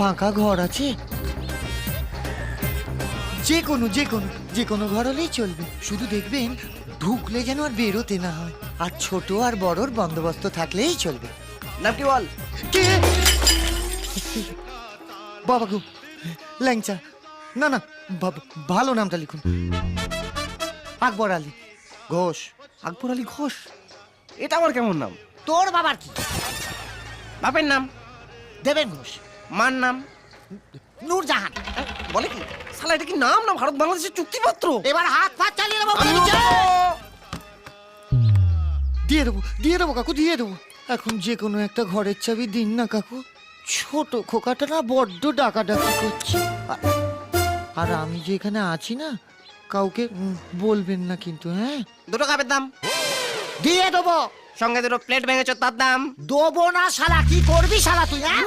ফাঁকা ঘর আছে? যে কোনো ঘর হলেই চলবে, শুধু দেখবেন ঢুকলে যেন আর বেরোতে না হয়, আর ছোট আর বড়র বন্দোবস্ত থাকলেই চলবে। নাম কি বল? কে? বাবা গো, ল্যাংচা। না না, ভালো নামটা লিখুন। আকবর আলী ঘোষ। আকবর আলী ঘোষ? এটা আমার কেমন নাম? তোর বাবার কি? বাপের নাম দেবেন ঘোষ। মার নাম নূরজাহান। বলে কি শালা, এটা কি নাম না ভারত বাংলাদেশের চুক্তিপত্র? এবার হাত পা চালিয়ে দেবো। দিয়ে দেবো কাকু, দিয়ে দেবো। এখন যে কোনো একটা ঘরের চাবি দিন না কাকু। ছোট খোকাটা না বড্ড ডাকাডাকি করছে। আর আমি যে এখানে আছি না, কাউকে বলবেন না কিন্তু, হ্যাঁ? দুটো কাপের দাম দিয়ে দেবো। সঙ্গে দুটো প্লেট ভেঙেছ তার দাম। দেবো না শালা, কি করবি শালা তুই, হ্যাঁ?